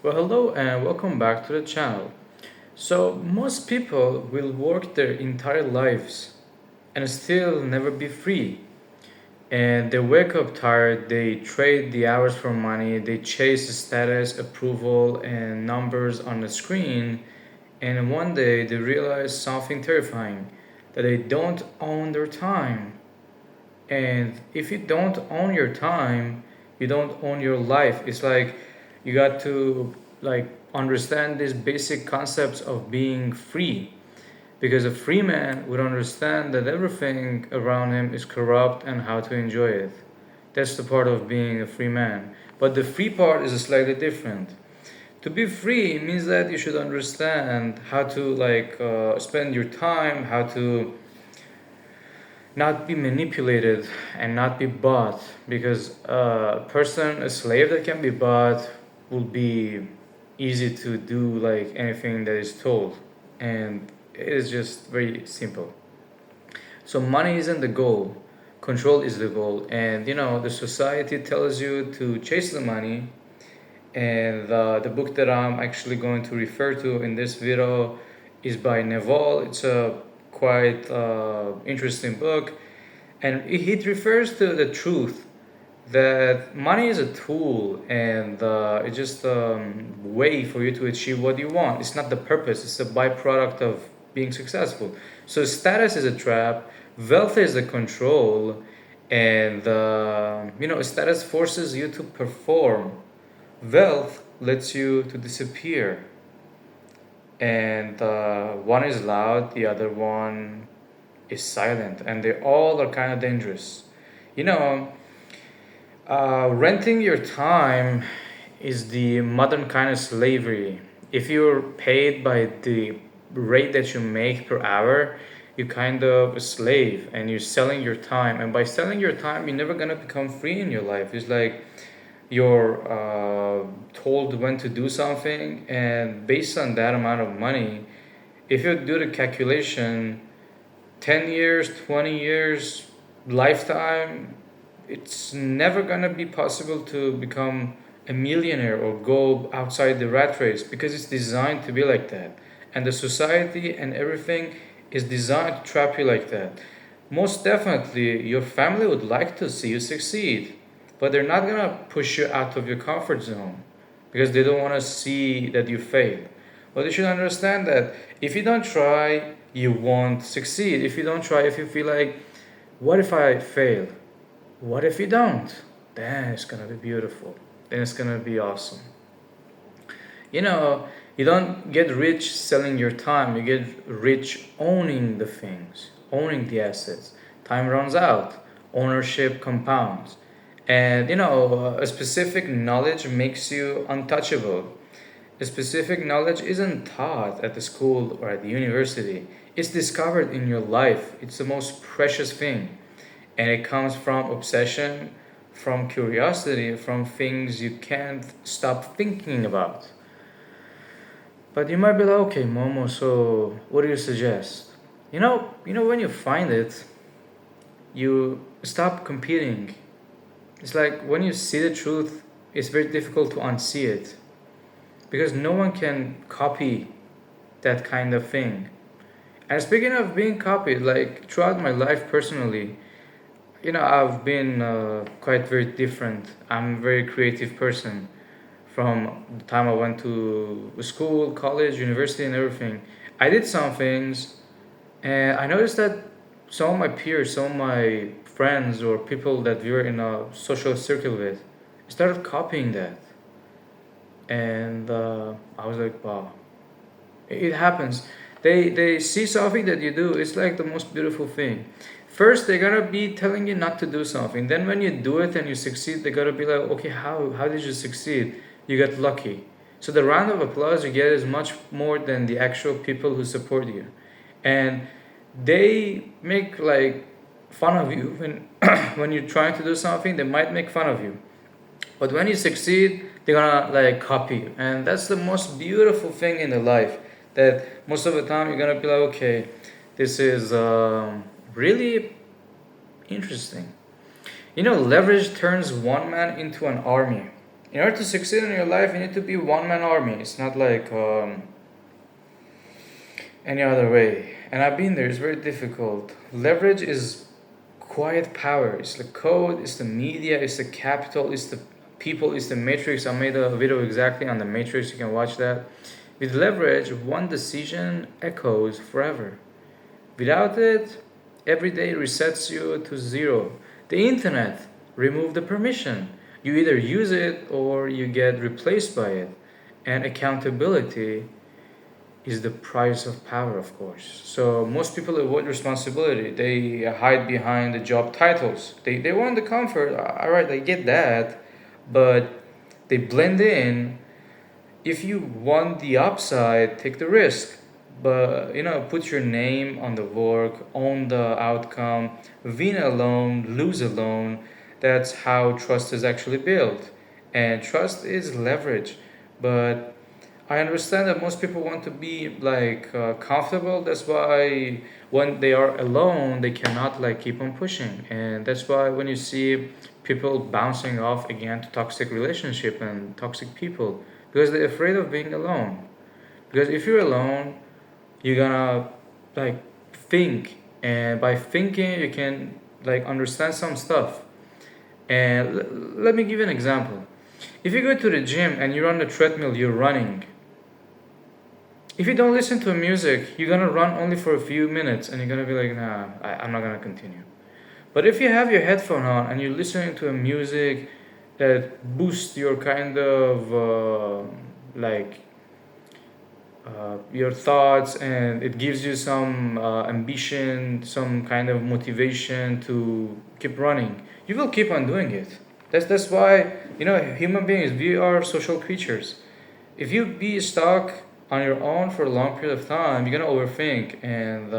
Well, hello and welcome back to the channel. So, most people will work their entire lives and still never be free. And they wake up tired, they trade the hours for money, they chase status, approval, and numbers on the screen. And one day they realize something terrifying, that they don't own their time. And if you don't own your time, you don't own your life. It's like you got to like understand these basic concepts of being free. Because a free man would understand that everything around him is corrupt and how to enjoy it. That's the part of being a free man. But the free part is slightly different. To be free means that you should understand how to spend your time, how to not be manipulated and not be bought, because a slave that can be bought will be easy to do like anything that is told, and it is just very simple. So money isn't the goal, control is the goal. And the society tells you to chase the money. And the book that I'm actually going to refer to in this video is by Naval. It's a quite interesting book, and it refers to the truth that money is a tool, and it's just a way for you to achieve what you want. It's not the purpose, it's a byproduct of being successful. So status is a trap, wealth is a control, and status forces you to perform. Wealth lets you to disappear, and one is loud, the other one is silent, and they all are kind of dangerous. You know, renting your time is the modern kind of slavery. If you're paid by the rate that you make per hour, you're kind of a slave and you're selling your time. And by selling your time, you're never gonna become free in your life. It's like you're told when to do something, and based on that amount of money, if you do the calculation, 10 years, 20 years, lifetime, it's never gonna be possible to become a millionaire or go outside the rat race, because it's designed to be like that. And the society and everything is designed to trap you like that. Most definitely, your family would like to see you succeed, but they're not gonna push you out of your comfort zone because they don't wanna see that you fail. But you should understand that if you don't try, you won't succeed. If you don't try, if you feel like, what if I fail? What if you don't? Then it's gonna be beautiful. Then it's gonna be awesome. You know, you don't get rich selling your time, you get rich owning the things, owning the assets. Time runs out, ownership compounds. And a specific knowledge makes you untouchable. A specific knowledge isn't taught at the school or at the university. It's discovered in your life. It's the most precious thing. And it comes from obsession, from curiosity, from things you can't stop thinking about. But you might be like, okay, Momo, so what do you suggest? When you find it, you stop competing. It's like when you see the truth, it's very difficult to unsee it, because no one can copy that kind of thing. And speaking of being copied, like throughout my life personally, I've been quite very different. I'm a very creative person from the time I went to school, college, university, and everything. I did some things, and I noticed that some of my peers, some of my friends, or people that we were in a social circle with, started copying that. And I was like, wow, it happens. They see something that you do, it's like the most beautiful thing. First they're gonna be telling you not to do something, then when you do it and you succeed, they gotta be like, okay, how did you succeed? You got lucky. So the round of applause you get is much more than the actual people who support you. And they make like fun of you when when you're trying to do something. They might make fun of you, but when you succeed, they're gonna like copy you. And that's the most beautiful thing in the life, that most of the time you're gonna be like, okay, this is really interesting. Leverage turns one man into an army. In order to succeed in your life, you need to be one man army. It's not like any other way. And I've been there. It's very difficult. Leverage is quiet power. It's the code. It's the media. It's the capital. It's the people. It's the matrix. I made a video exactly on the matrix. You can watch that. With leverage, one decision echoes forever. Without it, every day resets you to zero. The internet removed the permission. You either use it or you get replaced by it. And accountability is the price of power, of course. So most people avoid responsibility. They hide behind the job titles. They want the comfort. All right, I get that, but they blend in. If you want the upside, take the risk. But put your name on the work, own the outcome, win alone, lose alone. That's how trust is actually built. And trust is leverage. But I understand that most people want to be like comfortable. That's why when they are alone, they cannot like keep on pushing, and that's why when you see people bouncing off again to toxic relationship and toxic people, because they're afraid of being alone. Because if you're alone, you're gonna like think, and by thinking, you can like understand some stuff. And let me give you an example. If you go to the gym and you're on the treadmill, you're running. If you don't listen to music, you're gonna run only for a few minutes and you're gonna be like, nah, I'm not gonna continue. But if you have your headphone on and you're listening to a music that boosts your kind of like your thoughts, and it gives you some ambition, some kind of motivation to keep running, you will keep on doing it. That's why human beings, we are social creatures. If you be stuck on your own for a long period of time, you're gonna overthink, and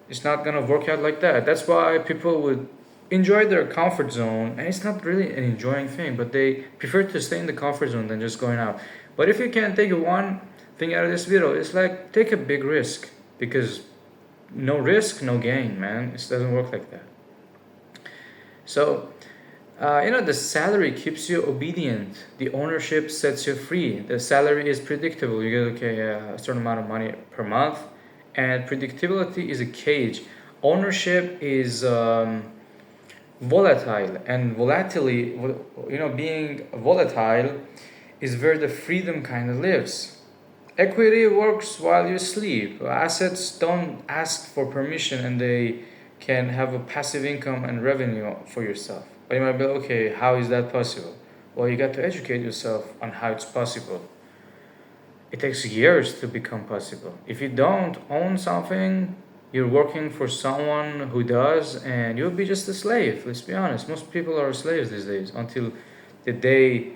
it's not gonna work out like that. That's why people would enjoy their comfort zone, and it's not really an enjoying thing, but they prefer to stay in the comfort zone than just going out. But if you can take one thing out of this video, it's like take a big risk, because no risk, no gain, man. It doesn't work like that. So the salary keeps you obedient. The ownership sets you free. The salary is predictable. You get a certain amount of money per month, and predictability is a cage. Ownership is volatile, and volatility, being volatile is where the freedom kind of lives. Equity works while you sleep. Assets don't ask for permission, and they can have a passive income and revenue for yourself. But you might be like, okay, how is that possible? Well, you got to educate yourself on how it's possible. It takes years to become possible. If you don't own something, you're working for someone who does, and you'll be just a slave. Let's be honest. Most people are slaves these days. Until the day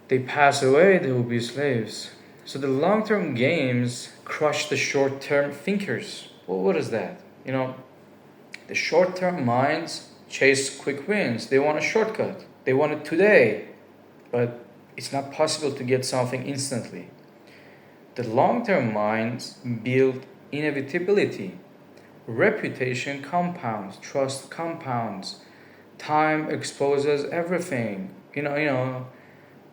they pass away, they will be slaves. So the long-term games crush the short-term thinkers. Well, what is that? The short-term minds chase quick wins. They want a shortcut. They want it today. But it's not possible to get something instantly. The long-term minds build inevitability. Reputation compounds. Trust compounds. Time exposes everything.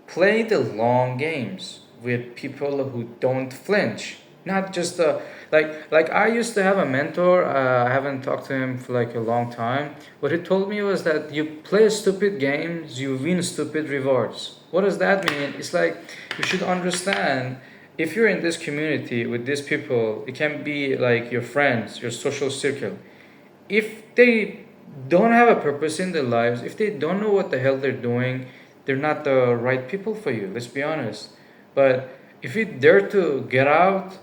Play the long games with people who don't flinch. Not just like I used to have a mentor. I haven't talked to him for like a long time. What he told me was that you play stupid games, you win stupid rewards. What does that mean? It's like you should understand, if you're in this community with these people, it can be like your friends, your social circle. If they don't have a purpose in their lives, if they don't know what the hell they're doing, they're not the right people for you. Let's be honest. But if you dare to get out,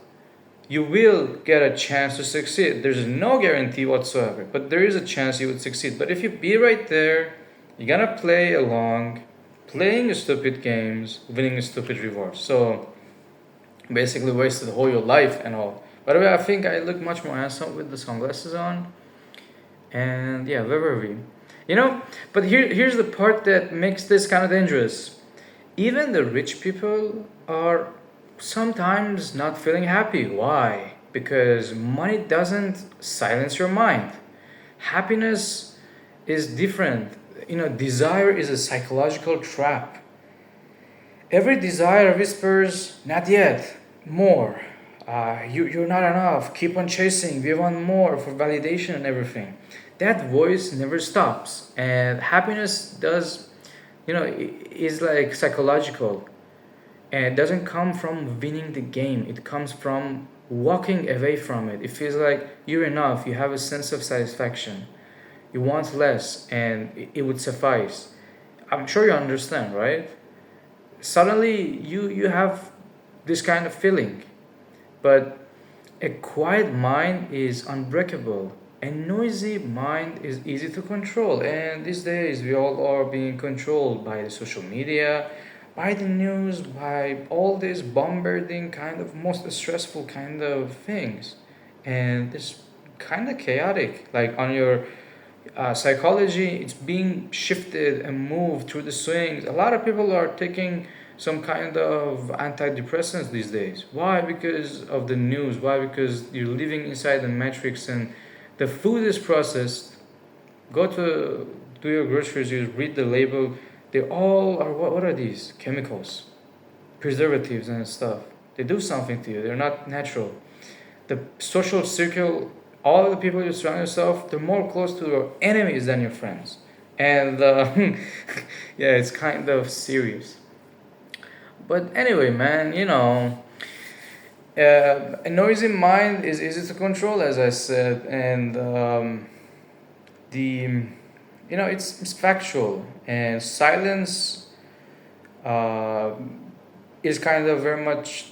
you will get a chance to succeed. There's no guarantee whatsoever, but there is a chance you would succeed. But if you be right there, you're gonna play along, playing stupid games, winning stupid rewards. So basically wasted the whole your life and all. By the way, I think I look much more handsome with the sunglasses on. And yeah, where were we? But here's the part that makes this kind of dangerous. Even the rich people are sometimes not feeling happy. Why? Because money doesn't silence your mind. Happiness is different. desire is a psychological trap. Every desire whispers, not yet, more. You're not enough. Keep on chasing. We want more for validation and everything. That voice never stops. And happiness is like psychological. And it doesn't come from winning the game, it comes from walking away from it. It feels like you're enough, you have a sense of satisfaction. You want less, and it would suffice. I'm sure you understand, right? Suddenly you have this kind of feeling, but a quiet mind is unbreakable. A noisy mind is easy to control, and these days we all are being controlled by the social media, by the news, by all these bombarding kind of most stressful kind of things, and it's kind of chaotic. Like on your psychology, it's being shifted and moved through the swings. A lot of people are taking some kind of antidepressants these days. Why? Because of the news. Why? Because you're living inside the matrix and the food is processed. Go to do your groceries, you read the label. They all are, what are these? Chemicals, preservatives and stuff. They do something to you. They're not natural. The social circle, all the people you surround yourself, they're more close to your enemies than your friends. And yeah, it's kind of serious. But anyway, man, a noisy mind is easy to control, as I said, and the it's factual, and silence uh, is kind of very much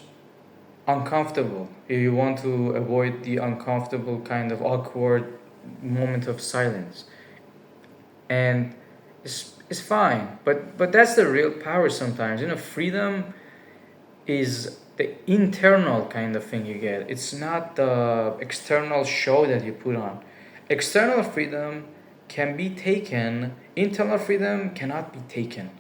uncomfortable. If you want to avoid the uncomfortable kind of awkward moment of silence, and it's fine, but that's the real power. Sometimes freedom is the internal kind of thing you get. It's not the external show that you put on. External freedom can be taken, internal freedom cannot be taken.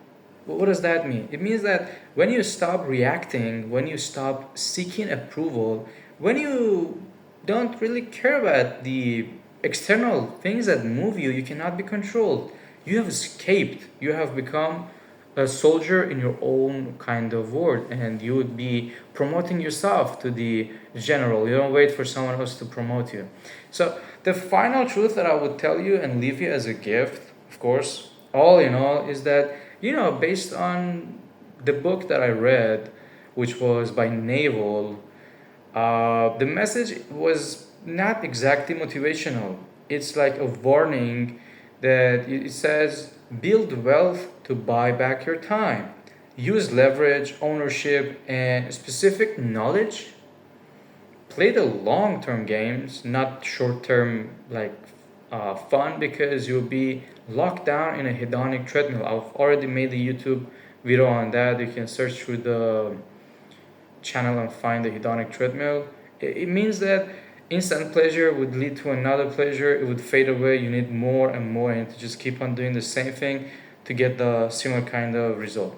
What does that mean? It means that when you stop reacting, when you stop seeking approval, when you don't really care about the external things that move you, you cannot be controlled. You have escaped. You have become a soldier in your own kind of world, and you would be promoting yourself to the general. You don't wait for someone else to promote you. So the final truth that I would tell you and leave you as a gift, of course, all in all, is that based on the book that I read, which was by Naval, the message was not exactly motivational. It's like a warning that it says build wealth to buy back your time. Use leverage, ownership, and specific knowledge. Play the long term games, not short term like fun, because you'll be locked down in a hedonic treadmill. I've already made a YouTube video on that. You can search through the channel and find the hedonic treadmill. It means that instant pleasure would lead to another pleasure. It would fade away. You need more and more, and to just keep on doing the same thing to get the similar kind of result.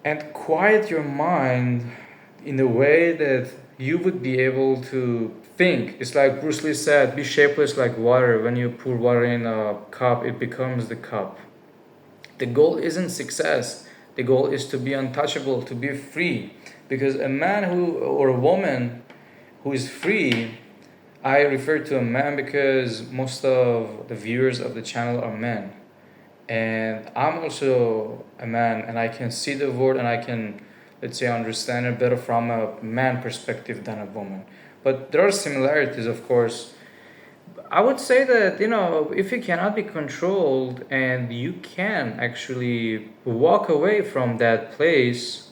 And quiet your mind in a way that you would be able to think. It's like Bruce Lee said, be shapeless like water. When you pour water in a cup, it becomes the cup. The goal isn't success. The goal is to be untouchable, to be free. Because a man or a woman who is free, I refer to a man because most of the viewers of the channel are men. And I'm also a man, and I can see the world, and I can, let's say, understand it better from a man perspective than a woman. But there are similarities, of course. I would say that, if you cannot be controlled and you can actually walk away from that place,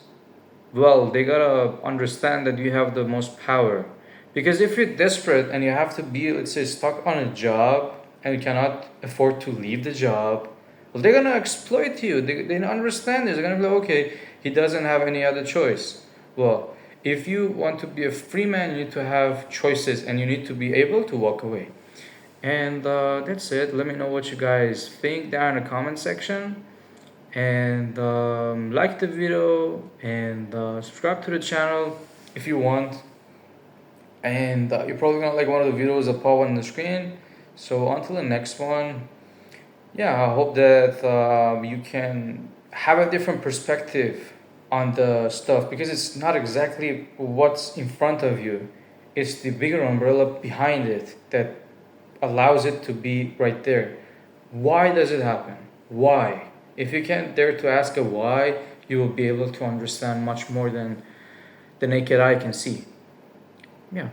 well, they gotta understand that you have the most power. Because if you're desperate and you have to be, let's say, stuck on a job and you cannot afford to leave the job, well, they're gonna exploit you. They don't understand this. They're gonna be like, okay, he doesn't have any other choice. Well, if you want to be a free man, you need to have choices and you need to be able to walk away. And that's it. Let me know what you guys think down in the comment section. And like the video and subscribe to the channel if you want. And you're probably gonna like one of the videos that pop on the screen. So until the next one, Yeah, I hope that you can have a different perspective on the stuff because it's not exactly what's in front of you, it's the bigger umbrella behind it that allows it to be right there. Why does it happen? Why? If you can't dare to ask a why, you will be able to understand much more than the naked eye can see. Yeah.